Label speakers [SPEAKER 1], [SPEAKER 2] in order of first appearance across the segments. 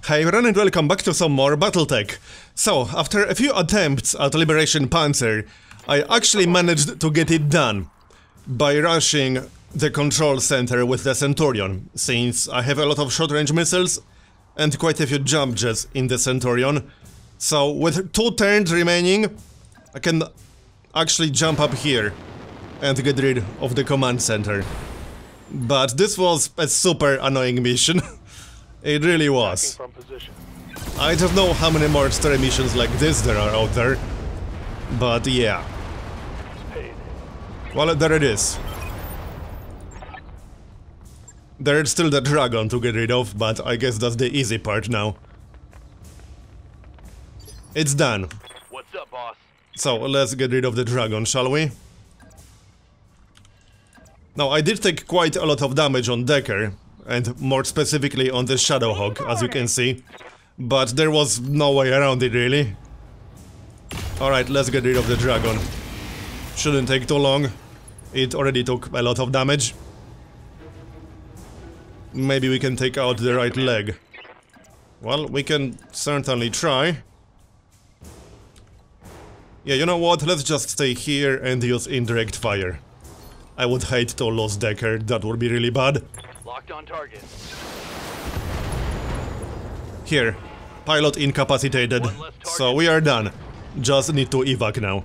[SPEAKER 1] Hi everyone and welcome back to some more Battletech. So, after a few attempts at Liberation Panzyr, I actually managed to get it done by rushing the control center with the Centurion, since I have a lot of short-range missiles and quite a few jump jets in the Centurion. So, with 2 turns remaining, I can actually jump up here and get rid of the command center. But this was a super annoying mission. It really was. I don't know how many more story missions like this there are out there, but yeah. Well, there it is. There's still the dragon to get rid of, but I guess that's the easy part now. It's done.
[SPEAKER 2] What's up, boss?
[SPEAKER 1] So, let's get rid of the dragon, shall we? Now, I did take quite a lot of damage on Decker, and more specifically on the Shadowhawk, as you can see. But there was no way around it, really. Alright, let's get rid of the dragon. Shouldn't take too long. It already took a lot of damage. Maybe we can take out the right leg. Well, we can certainly try. Yeah, you know what? Let's just stay here and use indirect fire. I would hate to lose Decker, that would be really bad.
[SPEAKER 2] Locked on target.
[SPEAKER 1] Here, pilot incapacitated, so we are done. Just need to evac now.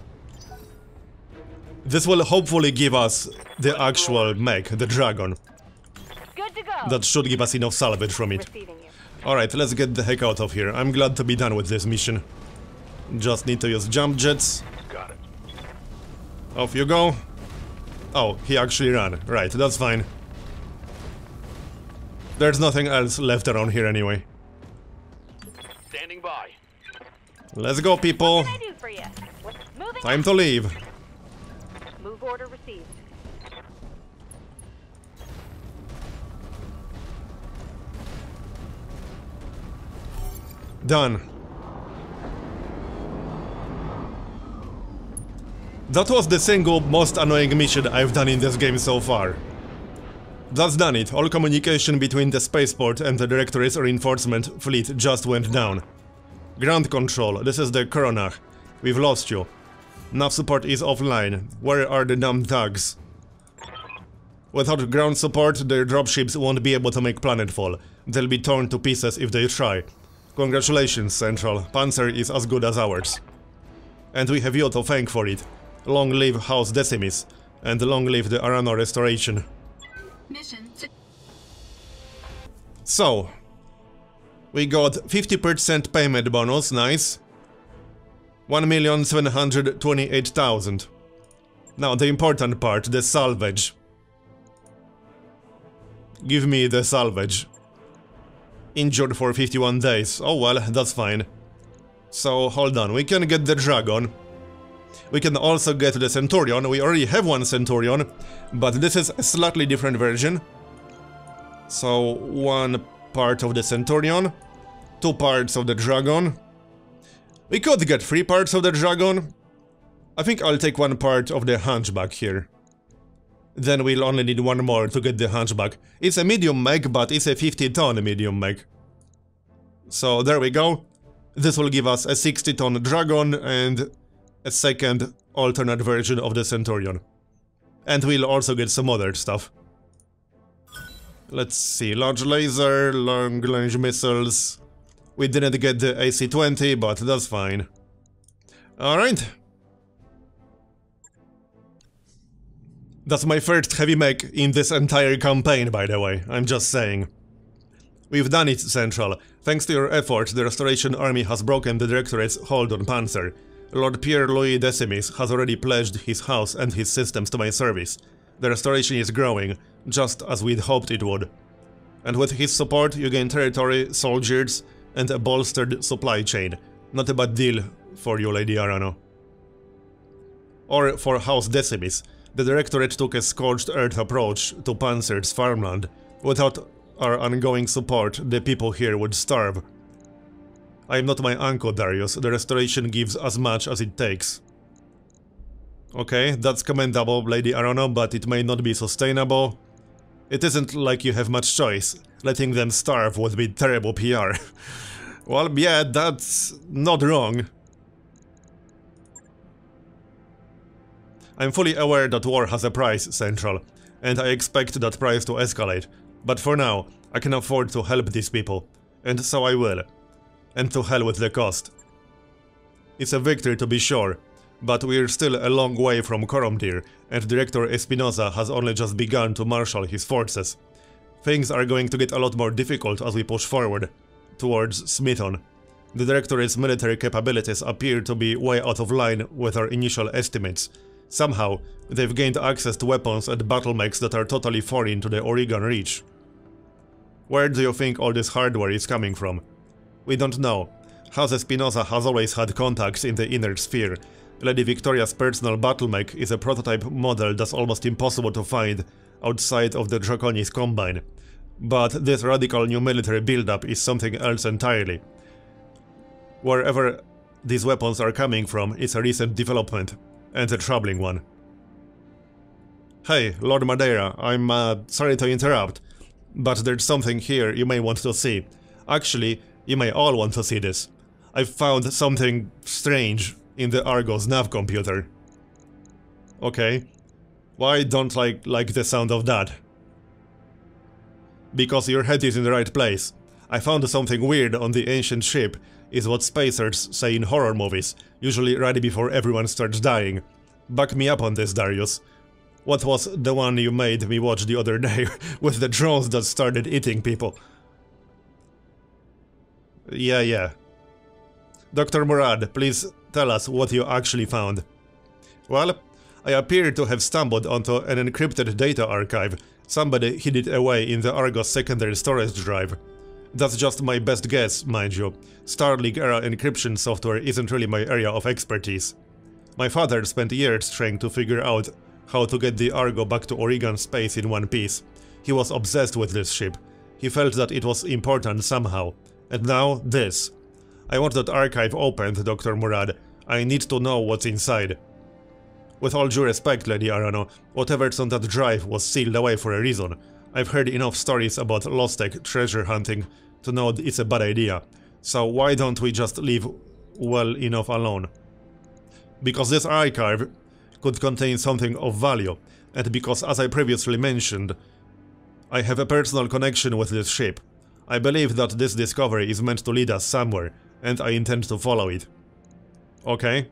[SPEAKER 1] This will hopefully give us the actual mech, the dragon.
[SPEAKER 3] Good to go.
[SPEAKER 1] That should give us enough salvage from it. Alright, let's get the heck out of here. I'm glad to be done with this mission. Just need to use jump jets.
[SPEAKER 2] Got it.
[SPEAKER 1] Off you go. Oh, he actually ran. Right, that's fine. There's nothing else left around here anyway.
[SPEAKER 2] Standing by.
[SPEAKER 1] Let's go, people.
[SPEAKER 3] What can I do for you? Moving
[SPEAKER 1] Time to leave.
[SPEAKER 3] Move order received.
[SPEAKER 1] Done. That was the single most annoying mission I've done in this game so far. That's done it. All communication between the spaceport and the Directorate's reinforcement fleet just went down. Ground control, this is the Coronach. We've lost you. Nav support is offline. Where are the damn tags? Without ground support, their dropships won't be able to make planetfall. They'll be torn to pieces if they try. Congratulations, Central. Panzyr is as good as ours. And we have you to thank for it. Long live House Decimis, and long live the Arano Restoration.
[SPEAKER 4] Mission.
[SPEAKER 1] So, we got 50% payment bonus, nice. 1,728,000. Now the important part, the salvage. Give me the salvage. Injured for 51 days. Oh well, that's fine. So, hold on, we can get the dragon. We can also get the Centurion. We already have one Centurion, but this is a slightly different version. So, 1 part of the Centurion, 2 parts of the Dragon. We could get 3 parts of the Dragon. I think I'll take 1 part of the Hunchback here. Then we'll only need 1 more to get the Hunchback. It's a medium mech, but it's a 50-ton medium mech. So, there we go. This will give us a 60-ton Dragon and a second alternate version of the Centurion. And we'll also get some other stuff. Let's see, large laser, long range missiles. We didn't get the AC-20, but that's fine. Alright. That's my first heavy mech in this entire campaign, by the way, I'm just saying. We've done it, Central. Thanks to your effort, the Restoration Army has broken the Directorate's hold on Panzyr. Lord Pierre-Louis Decimis has already pledged his house and his systems to my service. The Restoration is growing, just as we'd hoped it would. And with his support, you gain territory, soldiers, and a bolstered supply chain. Not a bad deal for you, Lady Arano. Or for House Decimis. The Directorate took a scorched earth approach to Panzyr's farmland. Without our ongoing support, the people here would starve. I am not my uncle, Darius. The Restoration gives as much as it takes. Okay, that's commendable, Lady Arano, but it may not be sustainable. It isn't like you have much choice. Letting them starve would be terrible PR. Well, yeah, that's not wrong. I'm fully aware that war has a price, Central, and I expect that price to escalate. But for now, I can afford to help these people, and so I will. And to hell with the cost. It's a victory to be sure, but we're still a long way from Coromdir, and Director Espinosa has only just begun to marshal his forces. Things are going to get a lot more difficult as we push forward, towards Smithon. The Directorate's military capabilities appear to be way out of line with our initial estimates. Somehow, they've gained access to weapons and battle mechs that are totally foreign to the Oregon Reach. Where do you think all this hardware is coming from? We don't know. House Espinosa has always had contacts in the inner sphere. Lady Victoria's personal battle mech is a prototype model that's almost impossible to find outside of the Draconis Combine. But this radical new military build-up is something else entirely. Wherever these weapons are coming from, it's a recent development, and a troubling one. Hey, Lord Madeira, I'm sorry to interrupt, but there's something here you may want to see. Actually, you may all want to see this. I've found something strange in the Argos nav computer. Okay. Why don't I like the sound of that? Because your head is in the right place. I found something weird on the ancient ship, is what spacers say in horror movies, usually right before everyone starts dying. Back me up on this, Darius. What was the one you made me watch the other day, with the drones that started eating people? Yeah. Dr. Murad, please tell us what you actually found. Well, I appear to have stumbled onto an encrypted data archive. Somebody hid it away in the Argos secondary storage drive. That's just my best guess, mind you. Starlink-era encryption software isn't really my area of expertise. My father spent years trying to figure out how to get the Argo back to Oregon space in one piece. He was obsessed with this ship. He felt that it was important somehow. And now, this. I want that archive opened, Dr. Murad. I need to know what's inside. With all due respect, Lady Arano, whatever's on that drive was sealed away for a reason. I've heard enough stories about Lost Tech treasure hunting to know it's a bad idea. So why don't we just leave well enough alone? Because this archive could contain something of value, and because, as I previously mentioned, I have a personal connection with this ship. I believe that this discovery is meant to lead us somewhere, and I intend to follow it. Okay?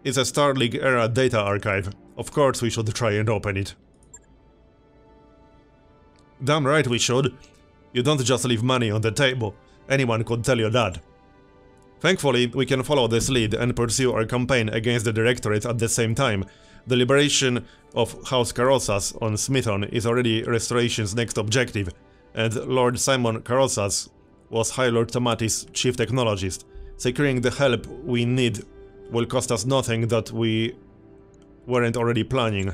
[SPEAKER 1] It's a Starlink-era data archive. Of course we should try and open it. Damn right we should. You don't just leave money on the table. Anyone could tell you that. Thankfully, we can follow this lead and pursue our campaign against the Directorate at the same time. The liberation of House Carosas on Smithon is already Restoration's next objective, and Lord Simon Carosas was High Lord Tomati's chief technologist. Securing the help we need will cost us nothing that we weren't already planning.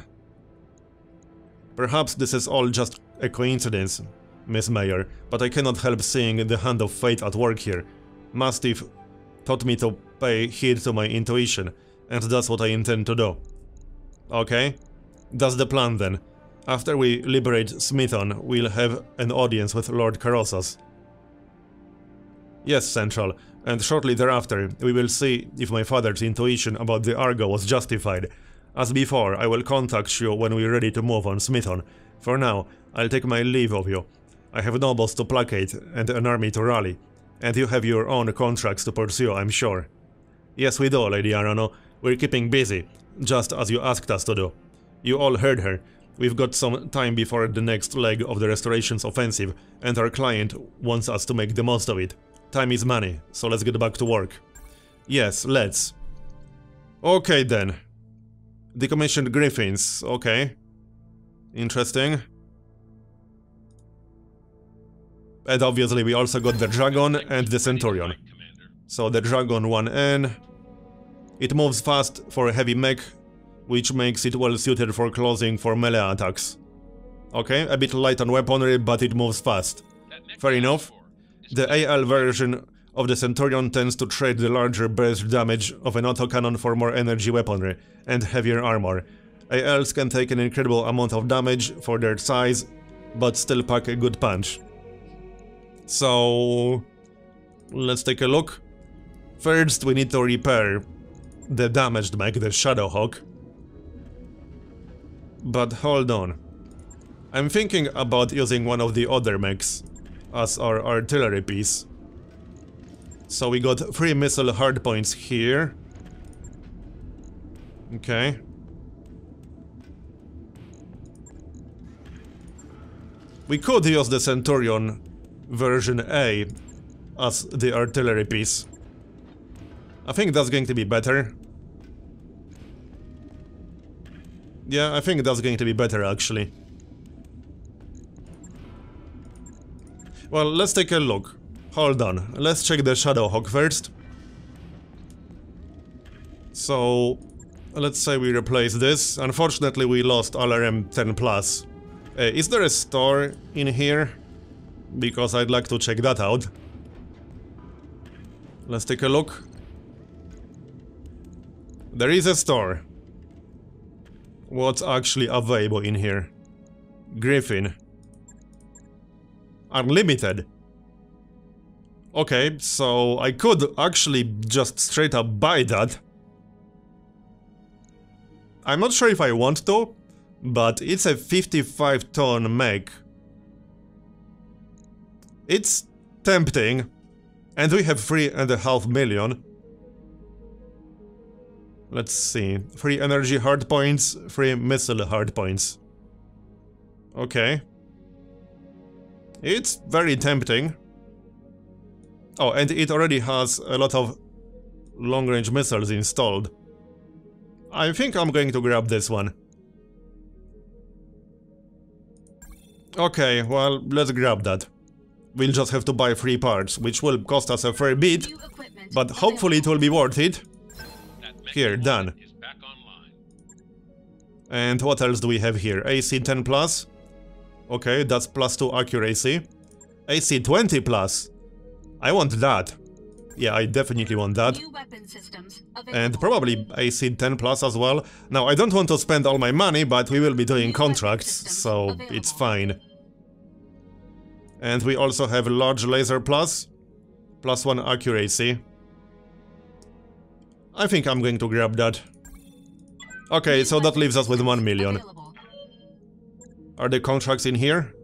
[SPEAKER 1] Perhaps this is all just a coincidence, Miss Mayor, but I cannot help seeing the hand of fate at work here. Mastiff taught me to pay heed to my intuition, and that's what I intend to do. Okay? That's the plan then. After we liberate Smithon, we'll have an audience with Lord Carosas. Yes, Central, and shortly thereafter, we will see if my father's intuition about the Argo was justified. As before, I will contact you when we're ready to move on Smithon. For now, I'll take my leave of you. I have nobles to placate and an army to rally. And you have your own contracts to pursue, I'm sure. Yes, we do, Lady Arano. We're keeping busy, just as you asked us to do. You all heard her. We've got some time before the next leg of the Restoration's offensive, and our client wants us to make the most of it. Time is money, so let's get back to work. Yes, let's. Okay then. Decommissioned Griffins, okay. Interesting. And obviously we also got the Dragon and the Centurion. So the Dragon 1N. It moves fast for a heavy mech, which makes it well suited for closing for melee attacks. Okay, a bit light on weaponry, but it moves fast. Fair enough. The AL version of the Centurion tends to trade the larger burst damage of an autocannon for more energy weaponry and heavier armor. ALs can take an incredible amount of damage for their size, but still pack a good punch. So let's take a look. First, we need to repair the damaged mech, the Shadowhawk. But hold on. I'm thinking about using one of the other mechs as our artillery piece. So we got 3 missile hardpoints here. Okay. We could use the Centurion version A as the artillery piece. I think that's going to be better. Yeah, I think that's going to be better actually. Well, let's take a look. Hold on, let's check the Shadowhawk first. So, let's say we replace this. Unfortunately, we lost LRM 10+. Is there a store in here? Because I'd like to check that out. Let's take a look. There is a store. What's actually available in here? Griffin. Unlimited. Okay, so I could actually just straight up buy that. I'm not sure if I want to, but it's a 55-ton mech. It's tempting, and we have 3.5 million. Let's see, 3 energy hardpoints, 3 missile hardpoints. Okay. It's very tempting. Oh, and it already has a lot of long-range missiles installed. I think I'm going to grab this one. Okay, well, let's grab that. We'll just have to buy 3 parts, which will cost us a fair bit, but hopefully it will be worth it. Here, done. And what else do we have here? AC 10+. Okay, that's +2 accuracy. AC 20+. I want that. Yeah, I definitely want that. And probably AC 10+ as well. Now, I don't want to spend all my money, but we will be doing contracts, so it's fine. And we also have large laser +1 accuracy. I think I'm going to grab that. Okay, so that leaves us with 1 million. Are there contracts in here?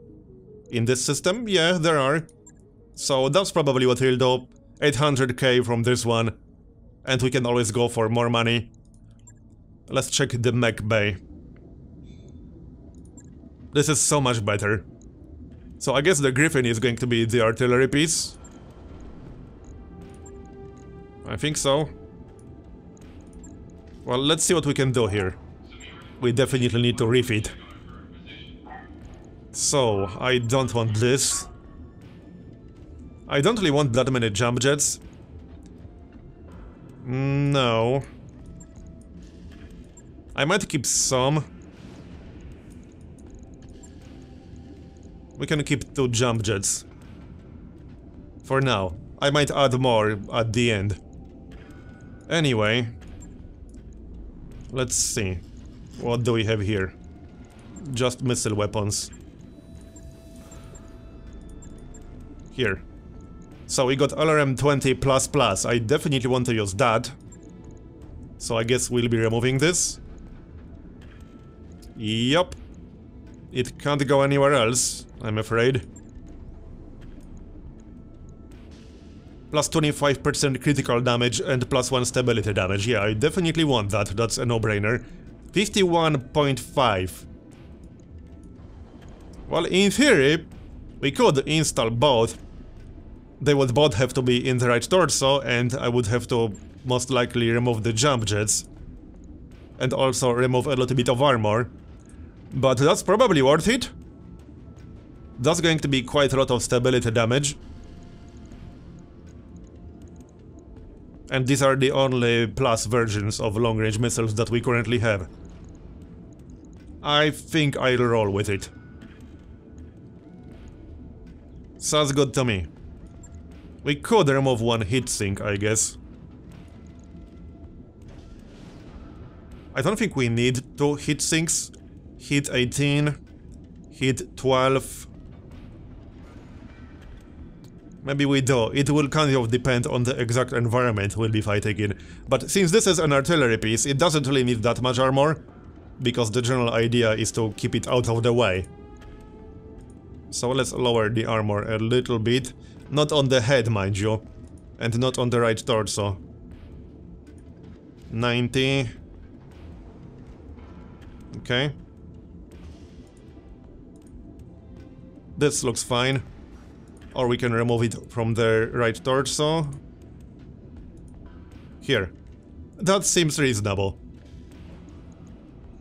[SPEAKER 1] In this system? Yeah, there are. So that's probably what we'll do. 800k from this one. And we can always go for more money. Let's check the mech bay. This is so much better. So I guess the Griffin is going to be the artillery piece. I think so. Well, let's see what we can do here. We definitely need to refit. So, I don't want this. I don't really want that many jump jets. No. I might keep some. We can keep 2 jump jets. For now. I might add more at the end. Anyway. Let's see. What do we have here? Just missile weapons. Here. So we got LRM 20++. I definitely want to use that. So I guess we'll be removing this. Yup. It can't go anywhere else, I'm afraid. Plus 25% critical damage and +1 stability damage. Yeah, I definitely want that. That's a no-brainer. 51.5. Well, in theory, we could install both. They would both have to be in the right torso, and I would have to most likely remove the jump jets. And also remove a little bit of armor. But that's probably worth it. That's going to be quite a lot of stability damage. And these are the only plus versions of long-range missiles that we currently have. I think I'll roll with it. Sounds good to me. We could remove 1 heatsink, I guess. I don't think we need 2 hit sinks, hit 18, hit 12. Maybe we do. It will kind of depend on the exact environment we'll be fighting in. But since this is an artillery piece, it doesn't really need that much armor, because the general idea is to keep it out of the way. So let's lower the armor a little bit. Not on the head, mind you. And not on the right torso. 90. Okay. This looks fine. Or we can remove it from the right torso. Here. That seems reasonable.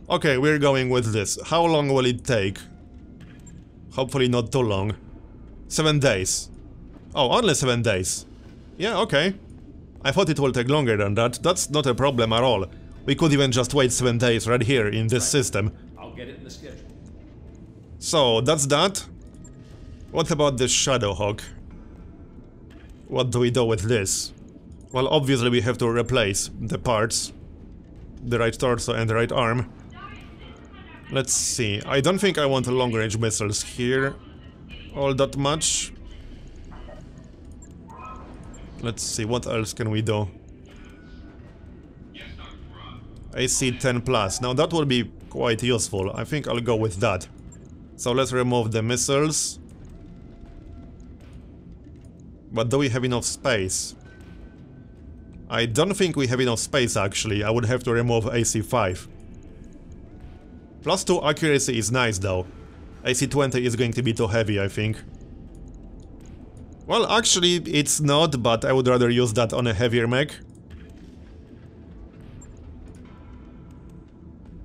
[SPEAKER 1] Okay, we're going with this. How long will it take? Hopefully not too long. 7 days. Oh, only 7 days. Yeah, okay. I thought it will take longer than that. That's not a problem at all. We could even just wait 7 days right here in this system.
[SPEAKER 4] I'll get it in the schedule.
[SPEAKER 1] So, that's that. What about this Shadowhawk? What do we do with this? Well, obviously we have to replace the parts. The right torso and the right arm. Let's see. I don't think I want long-range missiles here all that much. Let's see, what else can we do? AC 10+. Now that will be quite useful. I think I'll go with that. So let's remove the missiles. But do we have enough space? I don't think we have enough space actually. I would have to remove AC 5. +2 accuracy is nice though. AC 20 is going to be too heavy, I think. Well, actually it's not, but I would rather use that on a heavier mech.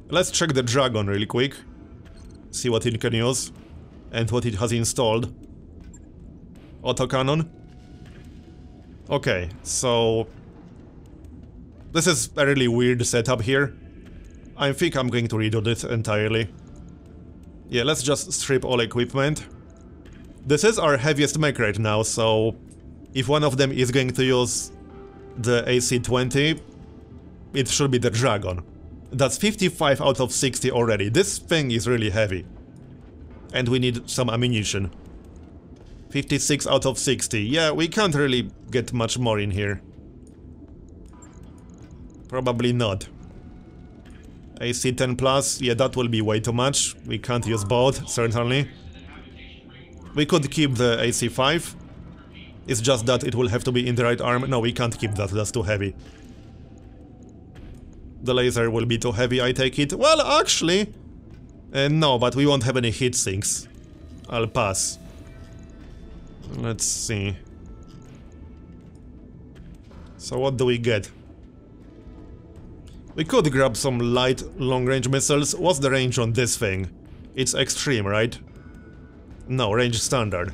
[SPEAKER 1] Let's check the Dragon really quick. See what it can use. And what it has installed. Autocannon. Okay, so... this is a really weird setup here. I think I'm going to redo this entirely. Yeah, let's just strip all equipment. This is our heaviest mech right now, so... if one of them is going to use the AC 20, it should be the Dragon. That's 55 out of 60 already. This thing is really heavy. And we need some ammunition. 56 out of 60. Yeah, we can't really get much more in here. Probably not. AC 10+, yeah, that will be way too much. We can't use both, certainly. We could keep the AC 5. It's just that it will have to be in the right arm. No, we can't keep that, that's too heavy. The laser will be too heavy, I take it. Well, actually... no, but we won't have any heat sinks. I'll pass. Let's see. So what do we get? We could grab some light long-range missiles. What's the range on this thing? It's extreme, right? No, range standard.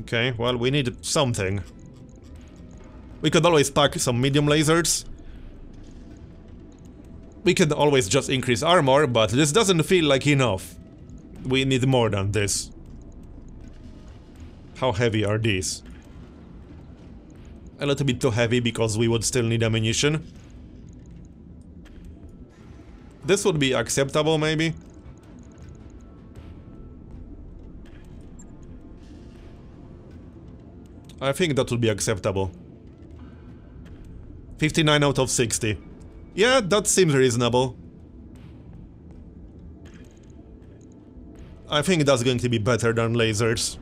[SPEAKER 1] Okay, well, we need something. We could always pack some medium lasers. We can always just increase armor, but this doesn't feel like enough. We need more than this. How heavy are these? A little bit too heavy because we would still need ammunition. This would be acceptable, maybe? I think that would be acceptable. 59 out of 60. Yeah, that seems reasonable. I think that's going to be better than lasers.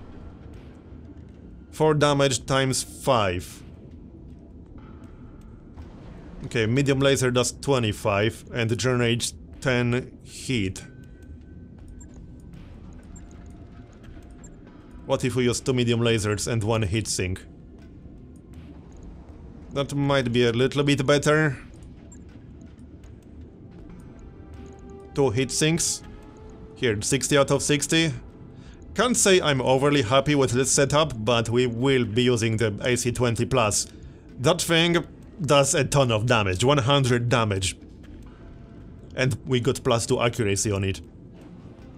[SPEAKER 1] 4 damage times 5. Okay, medium laser does 25 and generates 10 heat. What if we use 2 medium lasers and 1 heat sink? That might be a little bit better. 2 heat sinks. Here, 60 out of 60. Can't say I'm overly happy with this setup, but we will be using the AC 20+. That thing does a ton of damage, 100 damage. And we got +2 accuracy on it.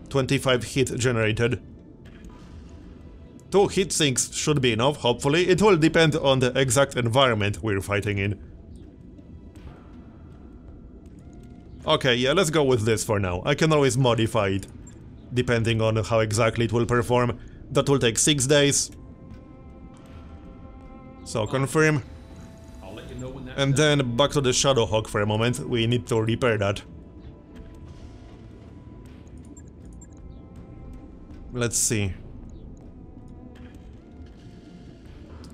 [SPEAKER 1] 25 heat generated. 2 heat sinks should be enough, hopefully. It will depend on the exact environment we're fighting in. Okay, yeah, let's go with this for now. I can always modify it, depending on how exactly it will perform. That will take 6 days. So confirm.
[SPEAKER 4] I'll let you know when that's
[SPEAKER 1] And then back to the Shadowhawk for a moment. We need to repair that. Let's see.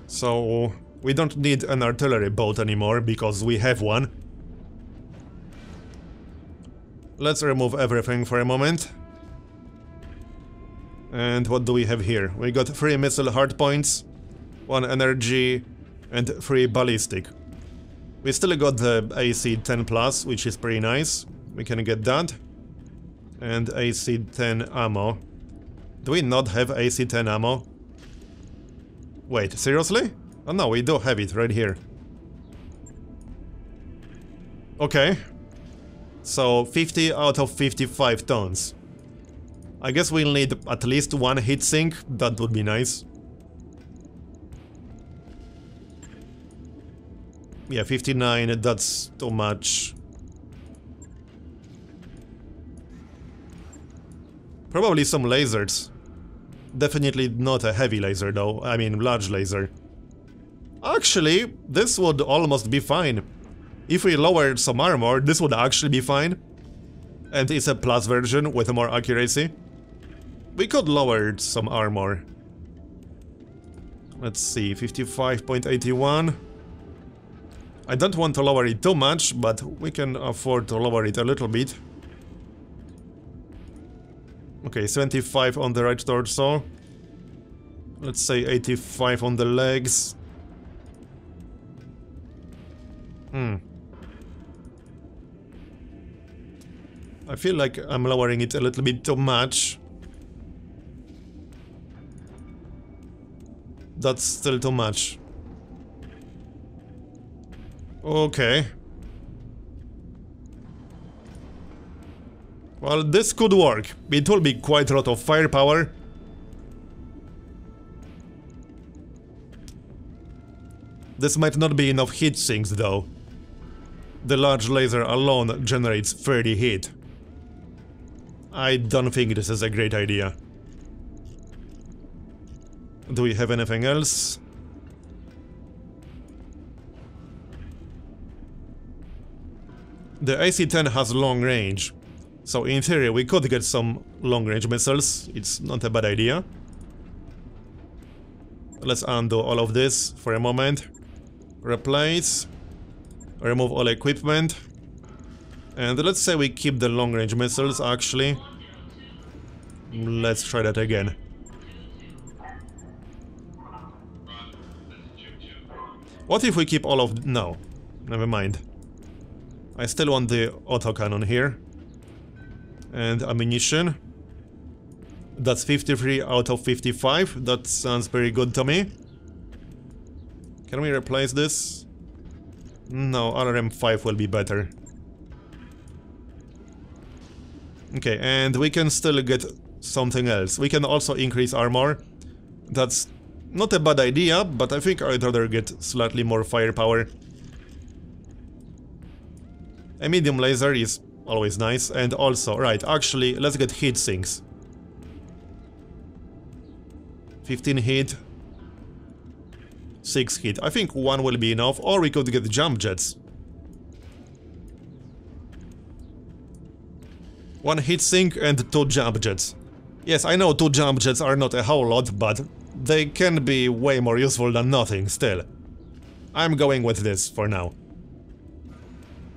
[SPEAKER 1] So we don't need an artillery boat anymore because we have one. Let's remove everything for a moment. And what do we have here? We got 3 missile hardpoints, 1 energy, and 3 ballistic. We still got the AC 10+, which is pretty nice. We can get that. And AC 10 ammo. Do we not have AC 10 ammo? Wait, seriously? Oh no, we do have it right here. Okay. So 50 out of 55 tons. I guess we'll need at least 1 heatsink, that would be nice. Yeah, 59, that's too much. Probably some lasers. Definitely not a heavy laser though, I mean large laser. Actually, this would almost be fine. If we lowered some armor, this would actually be fine. And it's a plus version with more accuracy. We could lower some armor. Let's see, 55.81. I don't want to lower it too much, but we can afford to lower it a little bit. Okay, 75 on the right torso. Let's say 85 on the legs. I feel like I'm lowering it a little bit too much. That's still too much. Okay. Well, this could work. It will be quite a lot of firepower. This might not be enough heat sinks though. The large laser alone generates 30 heat. I don't think this is a great idea. Do we have anything else? The AC-10 has long range, so in theory we could get some long-range missiles. It's not a bad idea. Let's undo all of this for a moment. Replace. Remove all equipment. And let's say we keep the long-range missiles, actually. Let's try that again. What if we keep all of... No, never mind. I still want the autocannon here. And ammunition. That's 53 out of 55. That sounds pretty good to me. Can we replace this? No, RRM5 will be better. Okay, and we can still get something else. We can also increase armor. That's not a bad idea, but I think I'd rather get slightly more firepower. A medium laser is always nice, and also, right, actually, let's get heat sinks. 15 heat. 6 heat. I think 1 will be enough, or we could get jump jets. 1 heat sink and 2 jump jets. Yes, I know 2 jump jets are not a whole lot, but they can be way more useful than nothing, still. I'm going with this for now.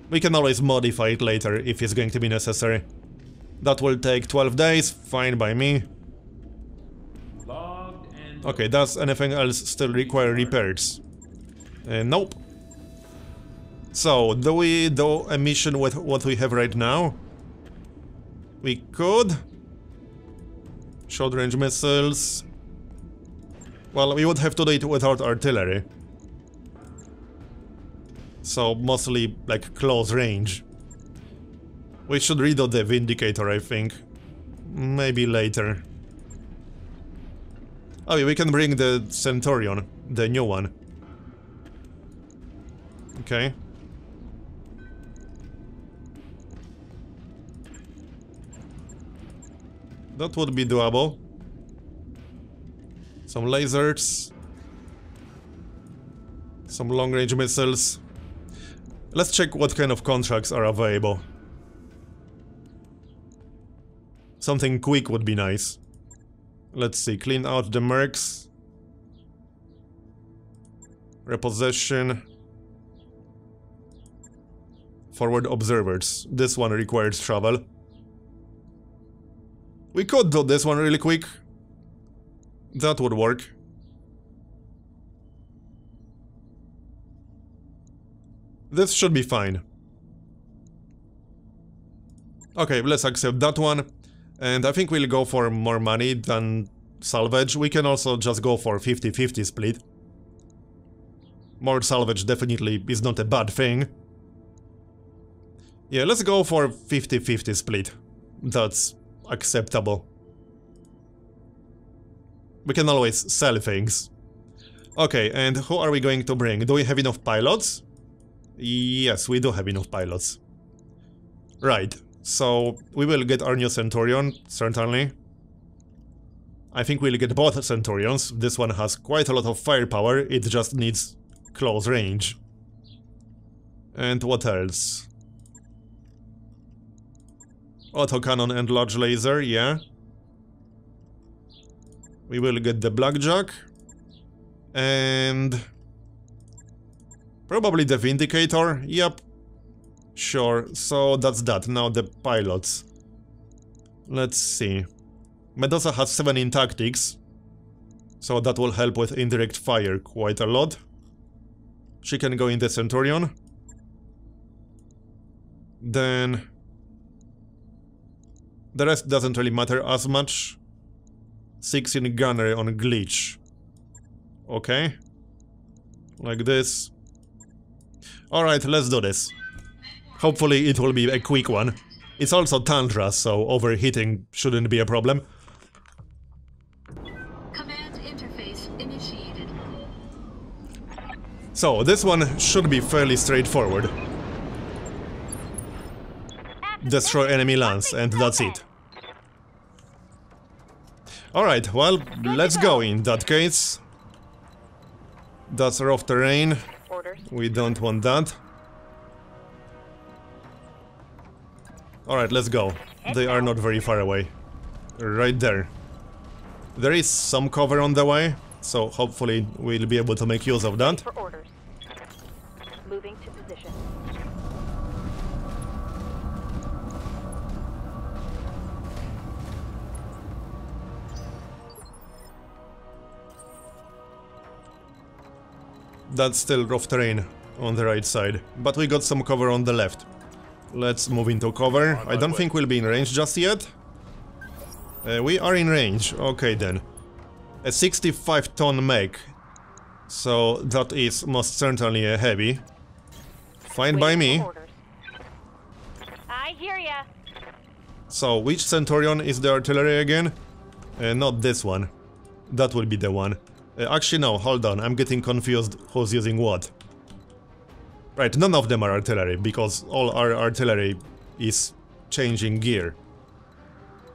[SPEAKER 1] We can always modify it later if it's going to be necessary. That will take 12 days, fine by me. Okay, does anything else still require repairs? Nope. So, do we do a mission with what we have right now? We could. Short range missiles. Well, we would have to do it without artillery. So, mostly like close range. We should redo the Vindicator, I think. Maybe later. Oh yeah, we can bring the Centurion, the new one. Okay. That would be doable. Some lasers. Some long-range missiles. Let's check what kind of contracts are available. Something quick would be nice. Let's see, clean out the mercs. Repossession. Forward observers. This one requires travel. We could do this one really quick. That would work. This should be fine. Okay, let's accept that one. And I think we'll go for more money than salvage. We can also just go for 50-50 split. More salvage definitely is not a bad thing. Yeah, let's go for 50-50 split. That's acceptable. We can always sell things. Okay, and who are we going to bring? Do we have enough pilots? Yes, we do have enough pilots. Right, so we will get our new Centurion, certainly. I think we'll get both Centurions. This one has quite a lot of firepower, it just needs close range. And what else? Autocannon and large laser, yeah. We will get the Blackjack. And... probably the Vindicator, yep. Sure, so that's that. Now the pilots. Let's see. Medusa has 7 in tactics. So that will help with indirect fire quite a lot. She can go in the Centurion. Then... the rest doesn't really matter as much. 6 in gunnery on glitch. Okay. Like this. Alright, let's do this. Hopefully it will be a quick one. It's also Tundra, so overheating shouldn't be a problem.
[SPEAKER 5] Command interface initiated.
[SPEAKER 1] So, this one should be fairly straightforward. Destroy enemy lance, and that's it. Alright, well, let's go in that case. That's rough terrain.
[SPEAKER 3] Orders.
[SPEAKER 1] We don't want that. Alright, let's go. They are not very far away. Right there. There is some cover on the way, so hopefully we'll be able to make use of that.
[SPEAKER 3] For orders. Moving to position.
[SPEAKER 1] That's still rough terrain on the right side, but we got some cover on the left. Let's move into cover. I don't think we'll be in range just yet. We are in range, okay then. A 65-ton mech, so that is most certainly a heavy. Fine by me.
[SPEAKER 3] I hear ya.
[SPEAKER 1] So, which Centurion is the artillery again? Not this one. That will be the one. Actually no, hold on, I'm getting confused who's using what. Right, none of them are artillery, because all our artillery is changing gear.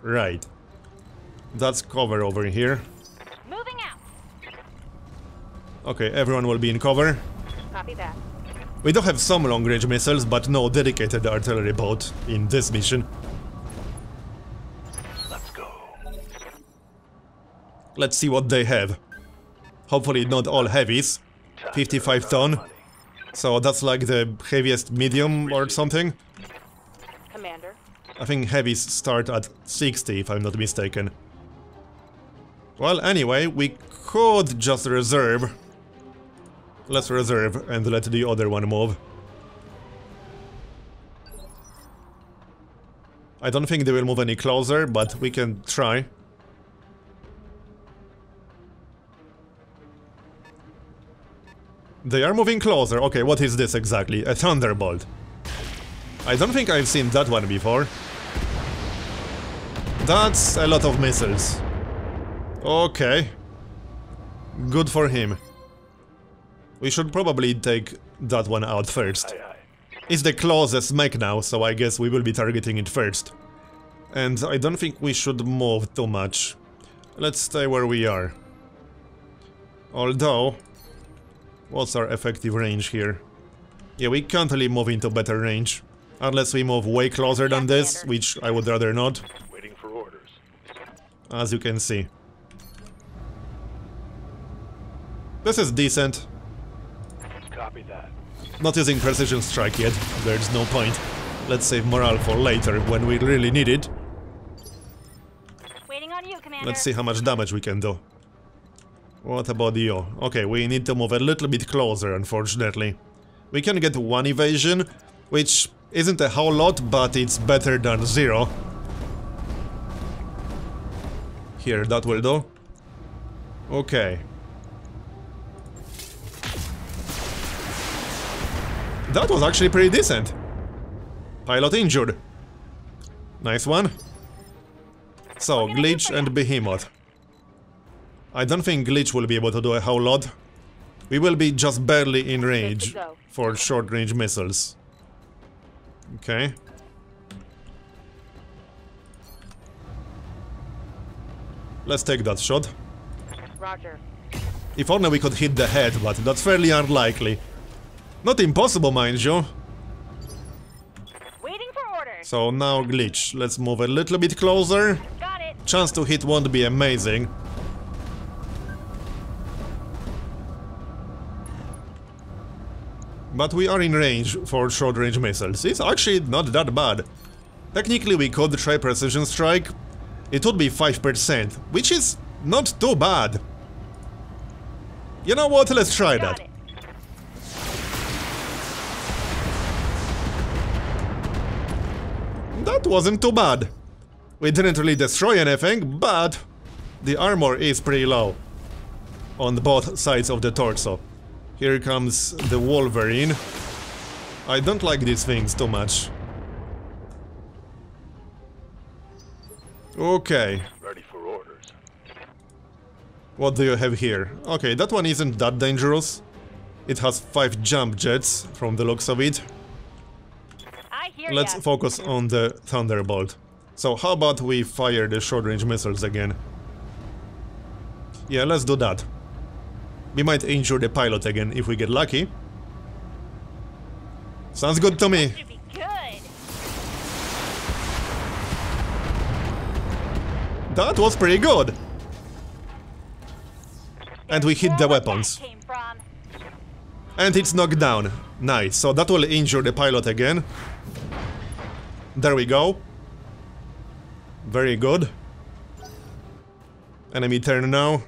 [SPEAKER 1] Right. That's cover over here.
[SPEAKER 3] Moving out.
[SPEAKER 1] Okay, everyone will be in cover.
[SPEAKER 3] Copy that.
[SPEAKER 1] We do have some long-range missiles, but no dedicated artillery boat in this mission.
[SPEAKER 2] Let's go.
[SPEAKER 1] Let's see what they have. Hopefully not all heavies. 55 ton. So that's like the heaviest medium or something.
[SPEAKER 3] Commander.
[SPEAKER 1] I think heavies start at 60 if I'm not mistaken. Well, anyway, we could just reserve. Let's reserve and let the other one move. I don't think they will move any closer, but we can try. They are moving closer. Okay, what is this exactly? A Thunderbolt. I don't think I've seen that one before. That's a lot of missiles. Okay. Good for him. We should probably take that one out first. It's the closest mech now, so I guess we will be targeting it first. And I don't think we should move too much. Let's stay where we are. Although, what's our effective range here? Yeah, we can't really move into better range. Unless we move way closer than this, which I would rather not.
[SPEAKER 2] Waiting for orders.
[SPEAKER 1] As you can see. This is decent.
[SPEAKER 2] Copy that.
[SPEAKER 1] Not using precision strike yet, there's no point. Let's save morale for later, when we really need it.
[SPEAKER 3] Waiting on you, Commander.
[SPEAKER 1] Let's see how much damage we can do. What about you? Okay, we need to move a little bit closer, unfortunately. We can get 1 evasion, which isn't a whole lot, but it's better than 0. Here, that will do. Okay. That was actually pretty decent. Pilot injured. Nice one. So, Glitch and Behemoth. I don't think Glitch will be able to do a whole lot. We will be just barely in range for short-range missiles. Okay. Let's take that shot.
[SPEAKER 3] Roger.
[SPEAKER 1] If only we could hit the head, but that's fairly unlikely. Not impossible, mind you.
[SPEAKER 3] Waiting for orders.
[SPEAKER 1] So now Glitch. Let's move a little bit closer.
[SPEAKER 3] Got it.
[SPEAKER 1] Chance to hit won't be amazing. But we are in range for short-range missiles. It's actually not that bad. Technically we could try precision strike. It would be 5%, which is not too bad. You know what? Let's try
[SPEAKER 3] Got
[SPEAKER 1] that.
[SPEAKER 3] it.
[SPEAKER 1] That wasn't too bad. We didn't really destroy anything, but the armor is pretty low on both sides of the torso. Here comes the Wolverine. I don't like these things too much. Okay.
[SPEAKER 2] Ready for orders.
[SPEAKER 1] What do you have here? Okay, that one isn't that dangerous. It has 5 jump jets from the looks of it.
[SPEAKER 3] I hear
[SPEAKER 1] Let's
[SPEAKER 3] ya.
[SPEAKER 1] focus on the Thunderbolt. So how about we fire the short-range missiles again? Yeah, let's do that. We might injure the pilot again if we get lucky. Sounds good to me.
[SPEAKER 3] Should be good.
[SPEAKER 1] That was pretty good. And we hit the
[SPEAKER 3] Where that
[SPEAKER 1] weapons.
[SPEAKER 3] came from.
[SPEAKER 1] And it's knocked down. Nice. So that will injure the pilot again. There we go. Very good. Enemy turn now.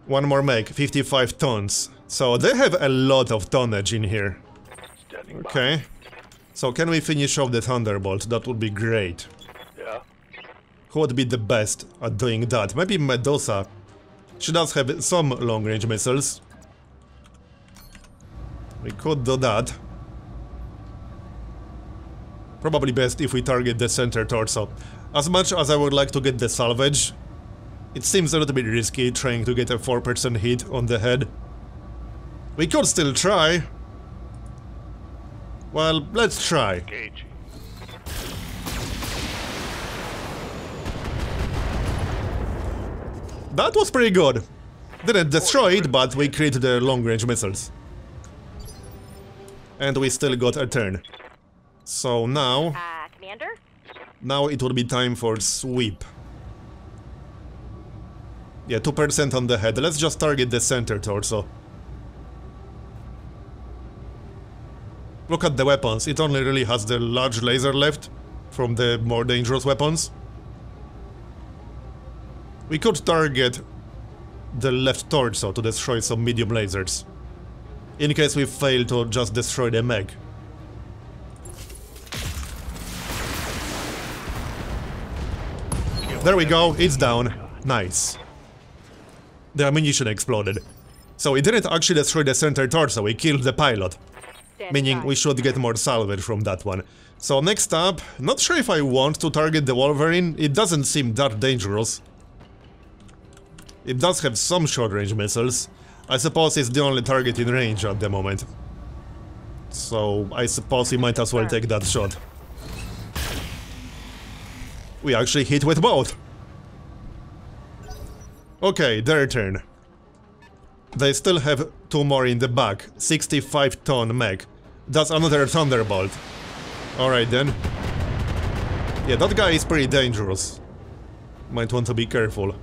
[SPEAKER 1] One more make, 55 tons. So they have a lot of tonnage in here.
[SPEAKER 2] Standing by.
[SPEAKER 1] Okay. So can we finish off the Thunderbolt? That would be great.
[SPEAKER 2] Yeah.
[SPEAKER 1] Who would be the best at doing that? Maybe Medusa. She does have some long-range missiles. We could do that. Probably best if we target the center torso. As much as I would like to get the salvage, it seems a little bit risky trying to get a 4% hit on the head. We could still try. Well, let's try.
[SPEAKER 2] Engaging.
[SPEAKER 1] That was pretty good. Didn't destroy it, but we created the long-range missiles. And we still got a turn. So now
[SPEAKER 3] Commander?
[SPEAKER 1] Now it would be time for sweep. Yeah, 2% on the head. Let's just target the center torso. Look at the weapons. It only really has the large laser left from the more dangerous weapons. We could target the left torso to destroy some medium lasers. In case we fail to just destroy the mech. There we go, it's down. Nice. The ammunition exploded. So we didn't actually destroy the center torso, we killed the pilot. Meaning we should get more salvage from that one. So next up, not sure if I want to target the Wolverine, it doesn't seem that dangerous. It does have some short-range missiles. I suppose it's the only target in range at the moment. So I suppose we might as well take that shot. We actually hit with both. Okay, their turn. They still have 2 more in the back. 65-ton mech. That's another Thunderbolt. Alright then. Yeah, that guy is pretty dangerous. Might want to be careful.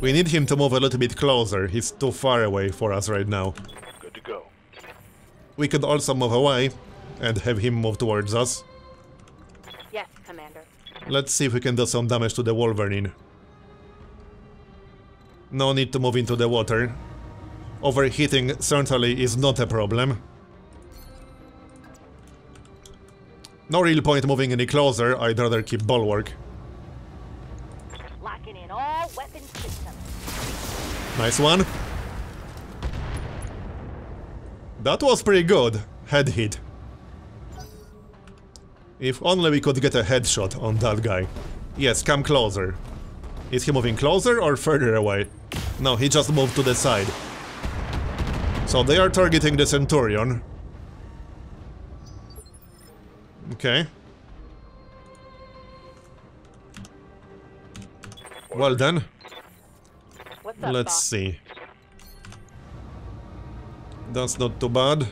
[SPEAKER 1] We need him to move a little bit closer. He's too far away for us right now.
[SPEAKER 2] Good to go.
[SPEAKER 1] We could also move away and have him move towards us.
[SPEAKER 3] Yes, Commander.
[SPEAKER 1] Let's see if we can do some damage to the Wolverine. No need to move into the water. Overheating certainly is not a problem. No real point moving any closer, I'd rather keep bulwark.
[SPEAKER 3] Locking in all weapon systems.
[SPEAKER 1] Nice one. That was pretty good. Head hit. If only we could get a headshot on that guy. Yes, come closer. Is he moving closer or further away? No, he just moved to the side. So they are targeting the Centurion. Okay. Well then.
[SPEAKER 3] What's up,
[SPEAKER 1] Let's
[SPEAKER 3] boss?
[SPEAKER 1] see. That's not too bad.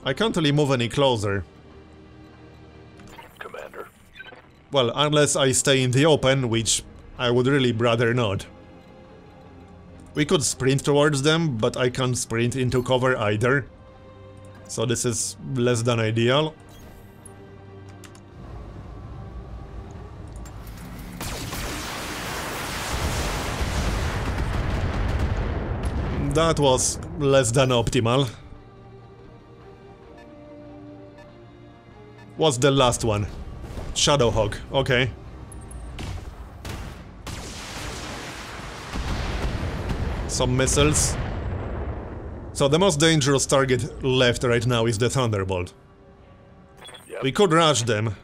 [SPEAKER 1] I can't really move any closer.
[SPEAKER 2] Commander.
[SPEAKER 1] Well, unless I stay in the open, which I would really rather not. We could sprint towards them, but I can't sprint into cover either. So this is less than ideal. That was less than optimal. What's the last one? Shadowhawk, okay. Some missiles. So the most dangerous target left right now is the Thunderbolt.
[SPEAKER 2] Yep.
[SPEAKER 1] We could rush them.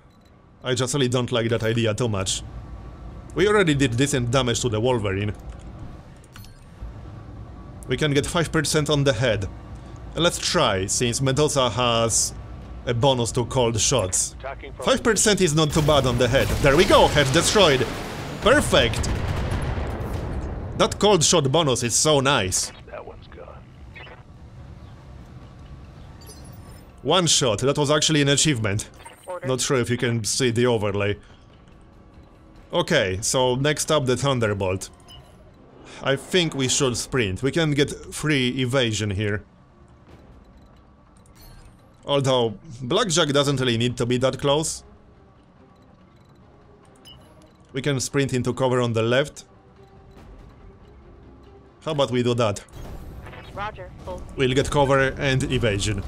[SPEAKER 1] I just really don't like that idea too much. We already did decent damage to the Wolverine. We can get 5% on the head. Let's try, since Medusa has a bonus to cold shots.
[SPEAKER 2] Attacking from
[SPEAKER 1] 5% is not too bad on the head. There we go, head destroyed. Perfect! That cold shot bonus is so nice.
[SPEAKER 2] That one's gone.
[SPEAKER 1] One shot, that was actually an achievement.
[SPEAKER 3] Order.
[SPEAKER 1] Not sure if you can see the overlay. Okay, so next up the Thunderbolt. I think we should sprint. We can get free evasion here. Although, Blackjack doesn't really need to be that close. We can sprint into cover on the left. How about we do that?
[SPEAKER 3] Roger. Full.
[SPEAKER 1] We'll get cover and evasion.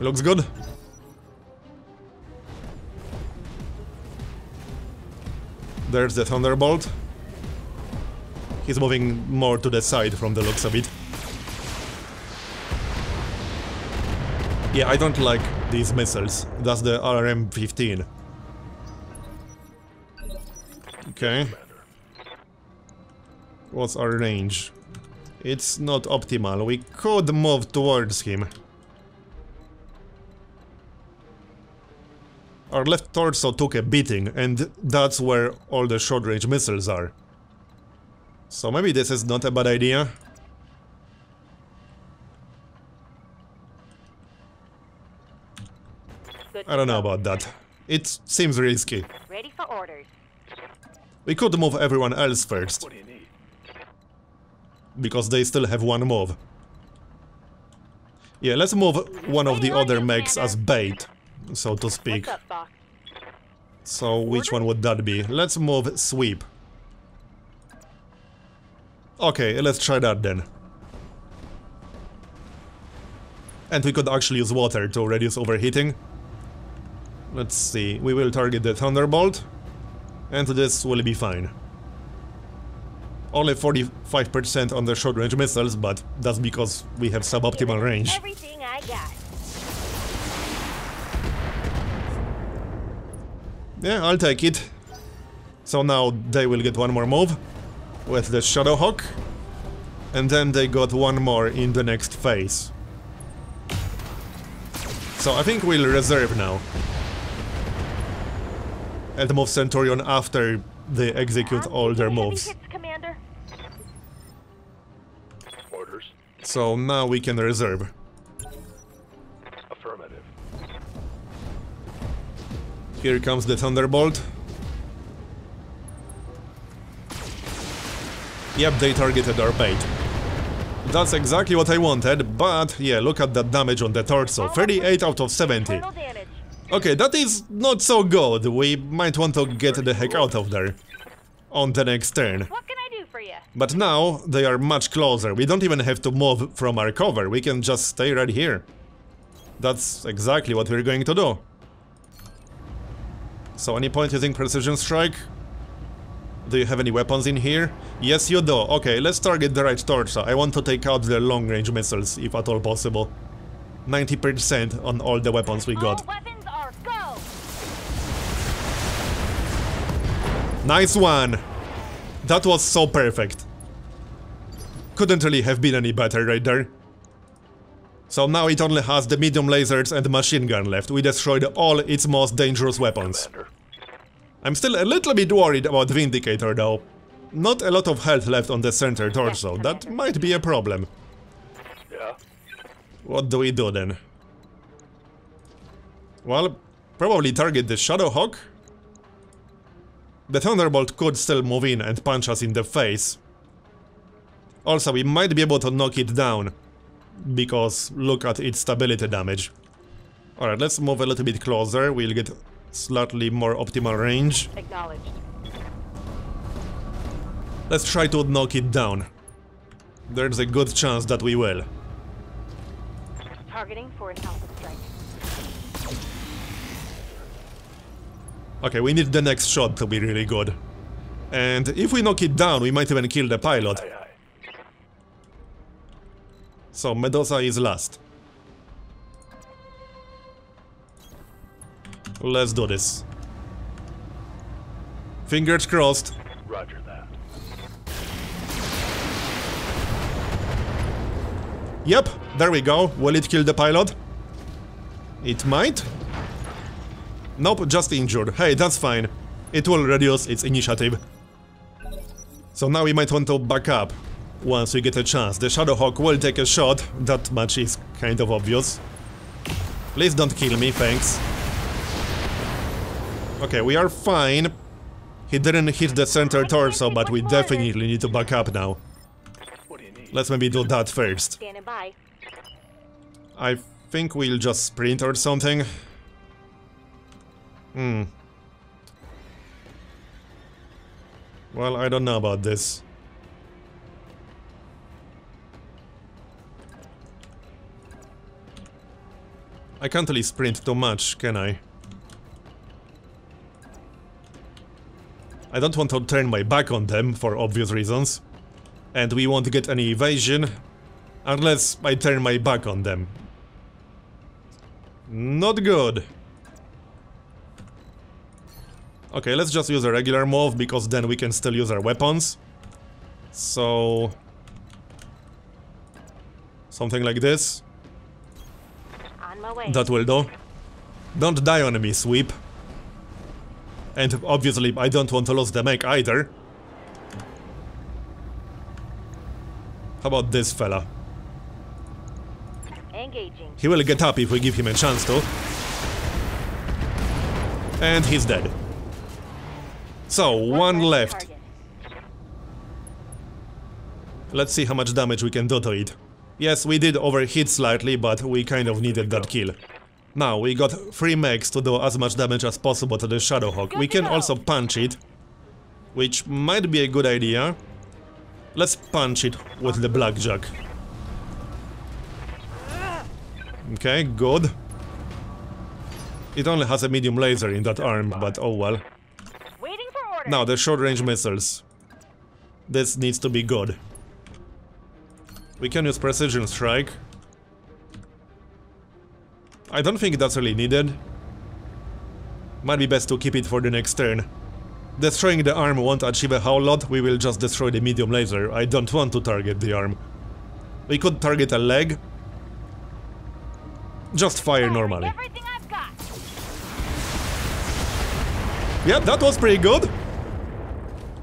[SPEAKER 1] Looks good. There's the Thunderbolt. He's moving more to the side from the looks of it. Yeah, I don't like these missiles. That's the RM-15. Okay. What's our range? It's not optimal. We could move towards him. Our left torso took a beating, and that's where all the short-range missiles are. So maybe this is not a bad idea.
[SPEAKER 3] Good
[SPEAKER 1] I don't know
[SPEAKER 3] to go.
[SPEAKER 1] about that. It seems risky.
[SPEAKER 3] Ready for orders.
[SPEAKER 1] We could move everyone else first,
[SPEAKER 2] What do you need?
[SPEAKER 1] because they still have one move. Yeah, let's move one of the other mechs as bait, so to speak.
[SPEAKER 3] What's up, boss?
[SPEAKER 1] So which one would that be? Let's move Sweep. Okay, let's try that then. And we could actually use water to reduce overheating. Let's see, we will target the Thunderbolt, and this will be fine. Only 45% on the short-range missiles, but that's because we have suboptimal range.
[SPEAKER 3] Everything I got.
[SPEAKER 1] Yeah, I'll take it. So now they will get one more move with the Shadowhawk, and then they got one more in the next phase. So I think we'll reserve now. And move Centurion after they execute all their moves.
[SPEAKER 3] Heavy hits, Commander.
[SPEAKER 2] Orders.
[SPEAKER 1] So now we can reserve.
[SPEAKER 2] Affirmative.
[SPEAKER 1] Here comes the Thunderbolt. Yep, they targeted our bait. That's exactly what I wanted, but yeah, look at that damage on the torso. 38 out of 70.
[SPEAKER 3] Total damage.
[SPEAKER 1] Okay, that is not so good. We might want to get the heck out of there on the next turn.
[SPEAKER 3] What can I do for you?
[SPEAKER 1] But now they are much closer. We don't even have to move from our cover. We can just stay right here. That's exactly what we're going to do. So any point using precision strike? Do you have any weapons in here? Yes, you do. Okay, let's target the right torso. I want to take out the long-range missiles, if at all possible. 90% on all the weapons we got.
[SPEAKER 3] All weapons are go.
[SPEAKER 1] Nice one! That was so perfect. Couldn't really have been any better right there. So now it only has the medium lasers and machine gun left. We destroyed all its most dangerous weapons.
[SPEAKER 2] Commander.
[SPEAKER 1] I'm still a little bit worried about Vindicator though. Not a lot of health left on the center torso. That might be a problem.
[SPEAKER 2] Yeah.
[SPEAKER 1] What do we do then? Well, probably target the Shadowhawk. The Thunderbolt could still move in and punch us in the face. Also, we might be able to knock it down, because look at its stability damage. Alright, let's move a little bit closer. We'll get slightly more optimal range.
[SPEAKER 3] Acknowledged.
[SPEAKER 1] Let's try to knock it down. There's a good chance that we will.
[SPEAKER 3] Targeting for an alpha strike.
[SPEAKER 1] Okay, we need the next shot to be really good. And if we knock it down, we might even kill the pilot.
[SPEAKER 2] Aye, aye.
[SPEAKER 1] So Medusa is last. Let's do this. Fingers crossed.
[SPEAKER 2] Roger that.
[SPEAKER 1] Yep, there we go. Will it kill the pilot? It might. Nope, just injured. Hey, that's fine. It will reduce its initiative. So now we might want to back up once we get a chance. The Shadowhawk will take a shot. That much is kind of obvious. Please don't kill me, thanks. Okay, we are fine. He didn't hit the center torso, but we definitely need to back up now.
[SPEAKER 2] What do you need?
[SPEAKER 1] Let's maybe do that first.
[SPEAKER 3] Standing by.
[SPEAKER 1] I think we'll just sprint or something. Well, I don't know about this. I can't really sprint too much, can I? I don't want to turn my back on them, for obvious reasons. And we won't get any evasion unless I turn my back on them. Not good. Okay, let's just use a regular move, because then we can still use our weapons. So... something like this.
[SPEAKER 3] On my way.
[SPEAKER 1] That will do. Don't die on me, sweep. And obviously I don't want to lose the mech either. How about this fella?
[SPEAKER 3] Engaging.
[SPEAKER 1] He will get up if we give him a chance to. And he's dead. So, one left.
[SPEAKER 3] Target.
[SPEAKER 1] Let's see how much damage we can do to it. Yes, we did overheat slightly, but we kind of needed that kill. Now, we got 3 mechs to do as much damage as possible to the Shadowhawk. We can also punch it, which might be a good idea. Let's punch it with the Blackjack. Okay, good. It only has a medium laser in that arm, but oh well.
[SPEAKER 3] Waiting for orders.
[SPEAKER 1] Now, the short-range missiles. This needs to be good. We can use precision strike. I don't think that's really needed. Might be best to keep it for the next turn. Destroying the arm won't achieve a whole lot, we will just destroy the medium laser. I don't want to target the arm. We could target a leg. Just fire normally.
[SPEAKER 3] Everything I've got.
[SPEAKER 1] Yeah, that was pretty good.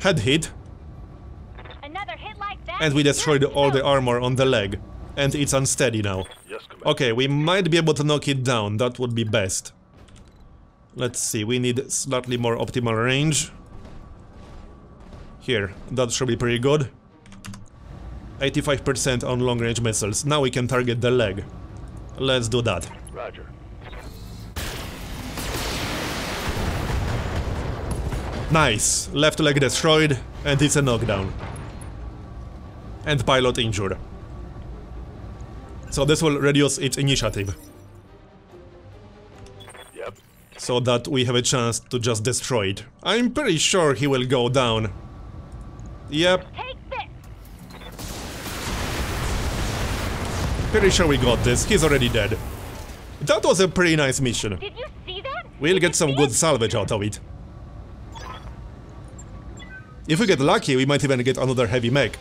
[SPEAKER 1] Head hit.
[SPEAKER 3] Another hit like that.
[SPEAKER 1] And we destroyed all the armor on the leg. And it's unsteady now.
[SPEAKER 2] Yes, Commander.
[SPEAKER 1] Okay, we might be able to knock it down. That would be best. Let's see, we need slightly more optimal range. Here, that should be pretty good. 85% on long-range missiles. Now we can target the leg. Let's do that.
[SPEAKER 2] Roger.
[SPEAKER 1] Nice! Left leg destroyed, and it's a knockdown. And pilot injured. So this will reduce its initiative.
[SPEAKER 2] Yep.
[SPEAKER 1] So that we have a chance to just destroy it. I'm pretty sure he will go down. Yep,
[SPEAKER 3] Take this.
[SPEAKER 1] pretty sure we got this. He's already dead. That was a pretty nice mission.
[SPEAKER 3] Did you see that?
[SPEAKER 1] We'll get some good salvage out of it. If we get lucky, we might even get another heavy mech.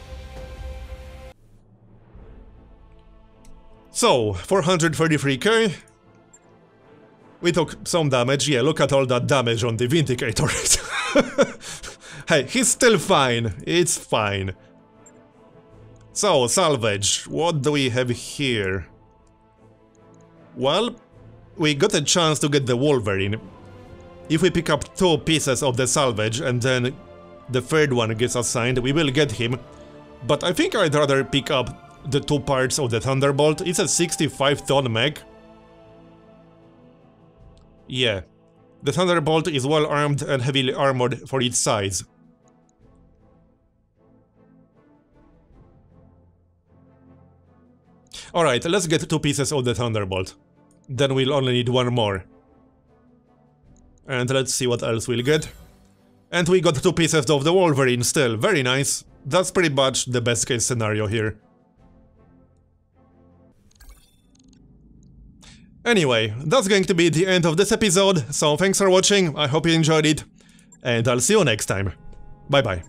[SPEAKER 1] So, 433k. We took some damage. Yeah, look at all that damage on the Vindicator. Hey, he's still fine. It's fine. So, salvage. What do we have here? Well, we got a chance to get the Wolverine. If we pick up 2 pieces of the salvage and then the third one gets assigned, we will get him. But I think I'd rather pick up the 2 parts of the Thunderbolt. It's a 65-ton mech. Yeah. The Thunderbolt is well armed and heavily armored for its size. Alright, let's get 2 pieces of the Thunderbolt. Then we'll only need 1 more. And let's see what else we'll get. And we got 2 pieces of the Wolverine still, very nice. That's pretty much the best case scenario here. Anyway, that's going to be the end of this episode, so thanks for watching, I hope you enjoyed it, and I'll see you next time. Bye bye.